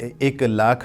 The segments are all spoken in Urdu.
1,00,000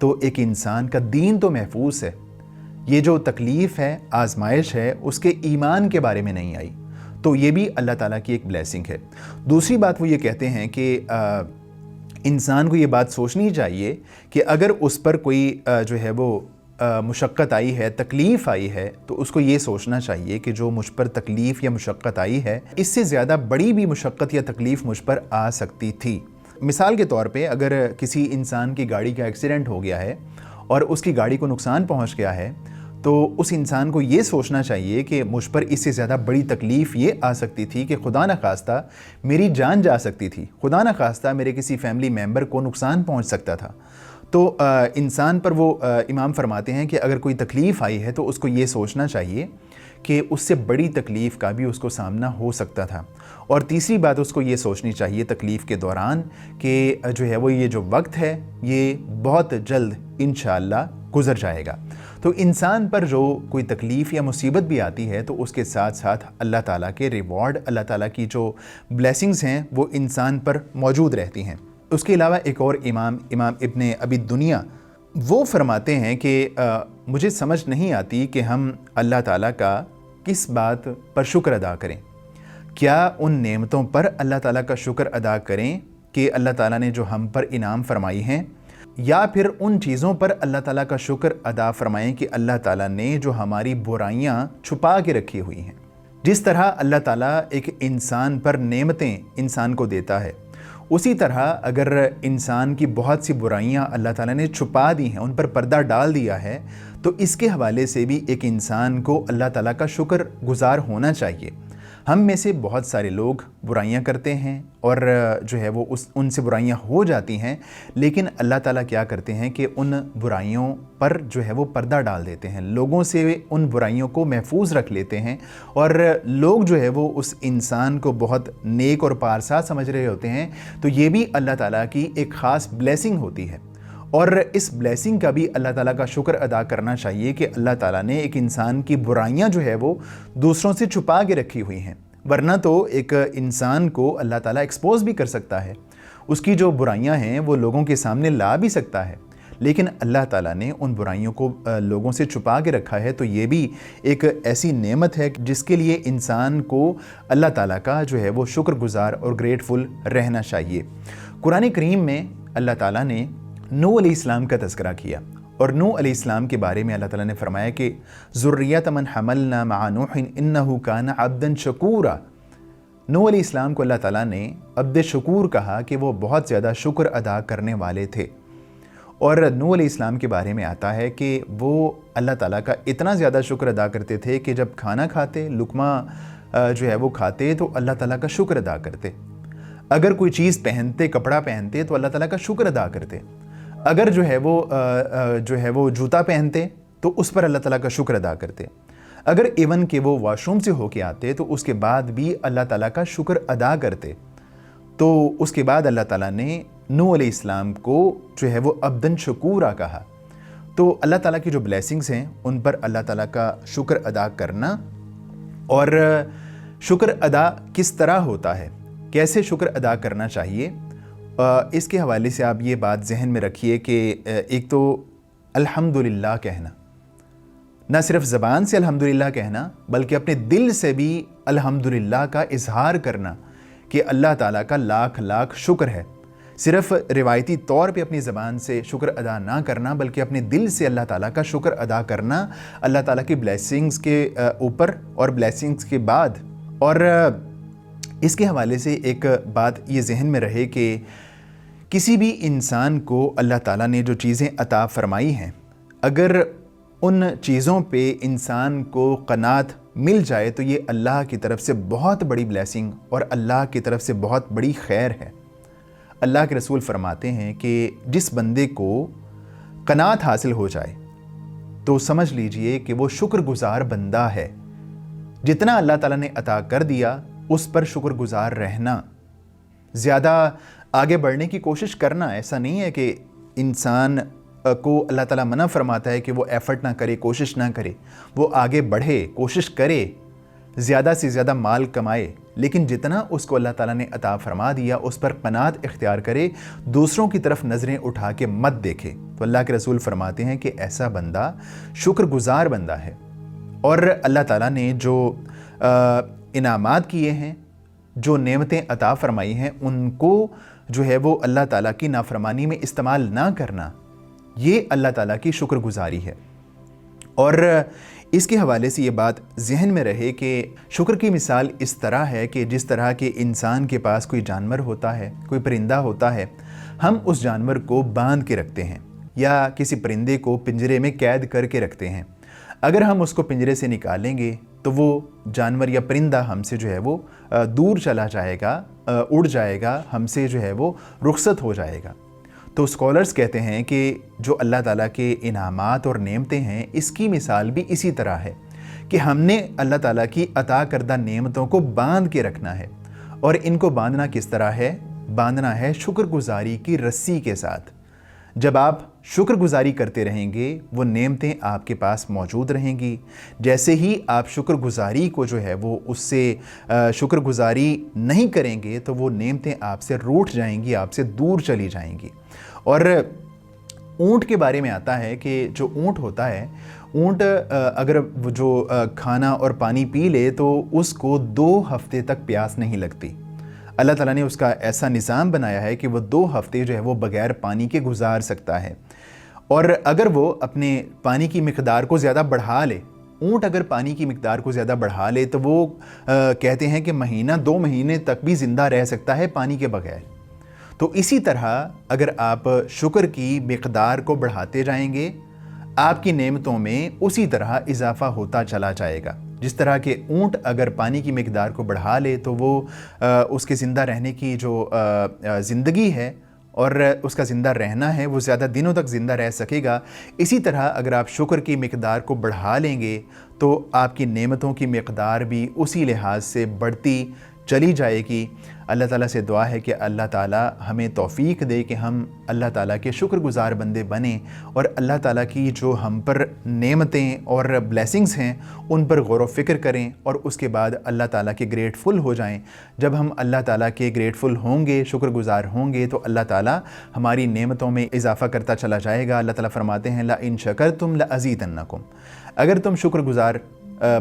تو ایک انسان کا دین تو محفوظ ہے. یہ جو تکلیف ہے، آزمائش ہے، اس کے ایمان کے بارے میں نہیں آئی. تو یہ بھی اللہ تعالیٰ کی ایک بلیسنگ ہے. دوسری بات وہ یہ کہتے ہیں کہ انسان کو یہ بات سوچنی چاہیے کہ اگر اس پر کوئی جو ہے وہ مشقت آئی ہے، تکلیف آئی ہے، تو اس کو یہ سوچنا چاہیے کہ جو مجھ پر تکلیف یا مشقت آئی ہے، اس سے زیادہ بڑی بھی مشقت یا تکلیف مجھ پر آ سکتی تھی. مثال کے طور پہ اگر کسی انسان کی گاڑی کا ایکسیڈنٹ ہو گیا ہے اور اس کی گاڑی کو نقصان پہنچ گیا ہے، تو اس انسان کو یہ سوچنا چاہیے کہ مجھ پر اس سے زیادہ بڑی تکلیف یہ آ سکتی تھی کہ خدا نخواستہ میری جان جا سکتی تھی، خدا نخواستہ میرے کسی فیملی ممبر کو نقصان پہنچ سکتا تھا. تو انسان پر وہ امام فرماتے ہیں کہ اگر کوئی تکلیف آئی ہے تو اس کو یہ سوچنا چاہیے کہ اس سے بڑی تکلیف کا بھی اس کو سامنا ہو سکتا تھا. اور تیسری بات اس کو یہ سوچنی چاہیے تکلیف کے دوران کہ جو ہے وہ یہ جو وقت ہے یہ بہت جلد انشاءاللہ گزر جائے گا. تو انسان پر جو کوئی تکلیف یا مصیبت بھی آتی ہے تو اس کے ساتھ ساتھ اللہ تعالیٰ کے ریوارڈ، اللہ تعالیٰ کی جو بلیسنگز ہیں وہ انسان پر موجود رہتی ہیں. اس کے علاوہ ایک اور امام ابن ابی دنیا وہ فرماتے ہیں کہ مجھے سمجھ نہیں آتی کہ ہم اللہ تعالیٰ کا کس بات پر شکر ادا کریں. کیا ان نعمتوں پر اللہ تعالیٰ کا شکر ادا کریں کہ اللہ تعالیٰ نے جو ہم پر انعام فرمائی ہیں، یا پھر ان چیزوں پر اللہ تعالیٰ کا شکر ادا فرمائیں کہ اللہ تعالیٰ نے جو ہماری برائیاں چھپا کے رکھی ہوئی ہیں. جس طرح اللہ تعالیٰ ایک انسان پر نعمتیں انسان کو دیتا ہے، اسی طرح اگر انسان کی بہت سی برائیاں اللہ تعالیٰ نے چھپا دی ہیں، ان پر پردہ ڈال دیا ہے، تو اس کے حوالے سے بھی ایک انسان کو اللہ تعالیٰ کا شکر گزار ہونا چاہیے. ہم میں سے بہت سارے لوگ برائیاں کرتے ہیں اور جو ہے وہ ان سے برائیاں ہو جاتی ہیں، لیکن اللہ تعالیٰ کیا کرتے ہیں کہ ان برائیوں پر جو ہے وہ پردہ ڈال دیتے ہیں، لوگوں سے ان برائیوں کو محفوظ رکھ لیتے ہیں، اور لوگ جو ہے وہ اس انسان کو بہت نیک اور پارسا سمجھ رہے ہوتے ہیں. تو یہ بھی اللہ تعالیٰ کی ایک خاص بلیسنگ ہوتی ہے، اور اس بلیسنگ کا بھی اللہ تعالیٰ کا شکر ادا کرنا چاہیے کہ اللہ تعالیٰ نے ایک انسان کی برائیاں جو ہے وہ دوسروں سے چھپا کے رکھی ہوئی ہیں. ورنہ تو ایک انسان کو اللہ تعالیٰ ایکسپوز بھی کر سکتا ہے، اس کی جو برائیاں ہیں وہ لوگوں کے سامنے لا بھی سکتا ہے، لیکن اللہ تعالیٰ نے ان برائیوں کو لوگوں سے چھپا کے رکھا ہے. تو یہ بھی ایک ایسی نعمت ہے جس کے لیے انسان کو اللہ تعالیٰ کا جو ہے وہ شکر گزار اور گریٹفل رہنا چاہیے. قرآن کریم میں اللہ تعالیٰ نے نوح علیہ السلام کا تذکرہ کیا، اور نوح علیہ السلام کے بارے میں اللہ تعالیٰ نے فرمایا کہ ذریۃ من حملنا مع نوح انہ کان عبدا شکورا. نوح علیہ السلام کو اللہ تعالیٰ نے عبد شکور کہا کہ وہ بہت زیادہ شکر ادا کرنے والے تھے. اور نوح علیہ السلام کے بارے میں آتا ہے کہ وہ اللہ تعالیٰ کا اتنا زیادہ شکر ادا کرتے تھے کہ جب کھانا کھاتے، لقمہ جو ہے وہ کھاتے، تو اللہ تعالیٰ کا شکر ادا کرتے. اگر کوئی چیز پہنتے، کپڑا پہنتے، تو اللہ تعالیٰ کا شکر ادا کرتے. اگر جو ہے وہ جوتا پہنتے تو اس پر اللہ تعالیٰ کا شکر ادا کرتے. اگر ایون کہ وہ واش روم سے ہو کے آتے تو اس کے بعد بھی اللہ تعالیٰ کا شکر ادا کرتے. تو اس کے بعد اللہ تعالیٰ نے نوح علیہ السلام کو جو ہے وہ عبدن شکورا کہا. تو اللہ تعالیٰ کی جو بلیسنگز ہیں ان پر اللہ تعالیٰ کا شکر ادا کرنا. اور شکر ادا کس طرح ہوتا ہے، کیسے شکر ادا کرنا چاہیے، اس کے حوالے سے آپ یہ بات ذہن میں رکھیے کہ ایک تو الحمدللہ کہنا، نہ صرف زبان سے الحمدللہ کہنا بلکہ اپنے دل سے بھی الحمدللہ کا اظہار کرنا کہ اللہ تعالیٰ کا لاکھ لاکھ شکر ہے. صرف روایتی طور پہ اپنی زبان سے شکر ادا نہ کرنا بلکہ اپنے دل سے اللہ تعالیٰ کا شکر ادا کرنا اللہ تعالیٰ کی بلیسنگز کے اوپر اور بلیسنگز کے بعد. اور اس کے حوالے سے ایک بات یہ ذہن میں رہے کہ کسی بھی انسان کو اللہ تعالیٰ نے جو چیزیں عطا فرمائی ہیں، اگر ان چیزوں پہ انسان کو قناعت مل جائے تو یہ اللہ کی طرف سے بہت بڑی بلیسنگ اور اللہ کی طرف سے بہت بڑی خیر ہے. اللہ کے رسول فرماتے ہیں کہ جس بندے کو قناعت حاصل ہو جائے تو سمجھ لیجئے کہ وہ شکر گزار بندہ ہے. جتنا اللہ تعالیٰ نے عطا کر دیا اس پر شکر گزار رہنا، زیادہ آگے بڑھنے کی کوشش کرنا. ایسا نہیں ہے کہ انسان کو اللہ تعالیٰ منع فرماتا ہے کہ وہ ایفرٹ نہ کرے، کوشش نہ کرے. وہ آگے بڑھے، کوشش کرے، زیادہ سے زیادہ مال کمائے، لیکن جتنا اس کو اللہ تعالیٰ نے عطا فرما دیا اس پر قناعت اختیار کرے، دوسروں کی طرف نظریں اٹھا کے مت دیکھے۔ تو اللہ کے رسول فرماتے ہیں کہ ایسا بندہ شکر گزار بندہ ہے، اور اللہ تعالیٰ نے جو انعامات کیے ہیں، جو نعمتیں عطا فرمائی ہیں، ان کو جو ہے وہ اللہ تعالیٰ کی نافرمانی میں استعمال نہ کرنا، یہ اللہ تعالیٰ کی شکر گزاری ہے۔ اور اس کے حوالے سے یہ بات ذہن میں رہے کہ شکر کی مثال اس طرح ہے کہ جس طرح کہ انسان کے پاس کوئی جانور ہوتا ہے، کوئی پرندہ ہوتا ہے، ہم اس جانور کو باندھ کے رکھتے ہیں یا کسی پرندے کو پنجرے میں قید کر کے رکھتے ہیں۔ اگر ہم اس کو پنجرے سے نکالیں گے تو وہ جانور یا پرندہ ہم سے جو ہے وہ دور چلا جائے گا، اڑ جائے گا، ہم سے جو ہے وہ رخصت ہو جائے گا۔ تو اسکالرز کہتے ہیں کہ جو اللہ تعالیٰ کے انعامات اور نعمتیں ہیں، اس کی مثال بھی اسی طرح ہے کہ ہم نے اللہ تعالیٰ کی عطا کردہ نعمتوں کو باندھ کے رکھنا ہے۔ اور ان کو باندھنا کس طرح ہے؟ باندھنا ہے شکر گزاری کی رسی کے ساتھ۔ جب آپ شکر گزاری کرتے رہیں گے، وہ نعمتیں آپ کے پاس موجود رہیں گی۔ جیسے ہی آپ شکر گزاری کو جو ہے وہ اس سے شکر گزاری نہیں کریں گے تو وہ نعمتیں آپ سے روٹھ جائیں گی، آپ سے دور چلی جائیں گی۔ اور اونٹ کے بارے میں آتا ہے کہ جو اونٹ ہوتا ہے، اونٹ اگر وہ جو کھانا اور پانی پی لے تو اس کو 2 ہفتے تک پیاس نہیں لگتی۔ اللہ تعالیٰ نے اس کا ایسا نظام بنایا ہے کہ وہ 2 ہفتے جو ہے وہ بغیر پانی کے گزار سکتا ہے۔ اور اگر وہ اپنے پانی کی مقدار کو زیادہ بڑھا لے، اونٹ اگر پانی کی مقدار کو زیادہ بڑھا لے تو وہ کہتے ہیں کہ مہینہ 2 مہینے تک بھی زندہ رہ سکتا ہے پانی کے بغیر۔ تو اسی طرح اگر آپ شکر کی مقدار کو بڑھاتے جائیں گے، آپ کی نعمتوں میں اسی طرح اضافہ ہوتا چلا جائے گا۔ جس طرح کہ اونٹ اگر پانی کی مقدار کو بڑھا لے تو وہ اس کے زندہ رہنے کی جو زندگی ہے اور اس کا زندہ رہنا ہے وہ زیادہ دنوں تک زندہ رہ سکے گا۔ اسی طرح اگر آپ شکر کی مقدار کو بڑھا لیں گے تو آپ کی نعمتوں کی مقدار بھی اسی لحاظ سے بڑھتی چلی جائے گی۔ اللہ تعالیٰ سے دعا ہے کہ اللہ تعالیٰ ہمیں توفیق دے کہ ہم اللہ تعالیٰ کے شکر گزار بندے بنیں، اور اللہ تعالیٰ کی جو ہم پر نعمتیں اور بلیسنگز ہیں ان پر غور و فکر کریں، اور اس کے بعد اللہ تعالیٰ کے گریٹفل ہو جائیں۔ جب ہم اللہ تعالیٰ کے گریٹفل ہوں گے، شکر گزار ہوں گے، تو اللہ تعالیٰ ہماری نعمتوں میں اضافہ کرتا چلا جائے گا۔ اللہ تعالیٰ فرماتے ہیں لَإِن شَكَرْتُمْ لَأَزِيدَنَّكُمْ، اگر تم شکر گزار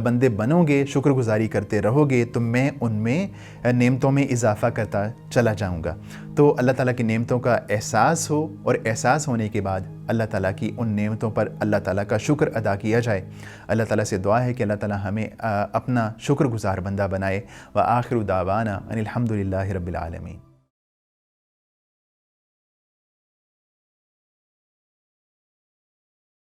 بندے بنو گے، شکر گزاری کرتے رہو گے تو میں ان میں نعمتوں میں اضافہ کرتا چلا جاؤں گا۔ تو اللہ تعالیٰ کی نعمتوں کا احساس ہو، اور احساس ہونے کے بعد اللہ تعالیٰ کی ان نعمتوں پر اللہ تعالیٰ کا شکر ادا کیا جائے۔ اللہ تعالیٰ سے دعا ہے کہ اللہ تعالیٰ ہمیں اپنا شکر گزار بندہ بنائے۔ وآخر دعوانا ان الحمد للہ رب العالمین۔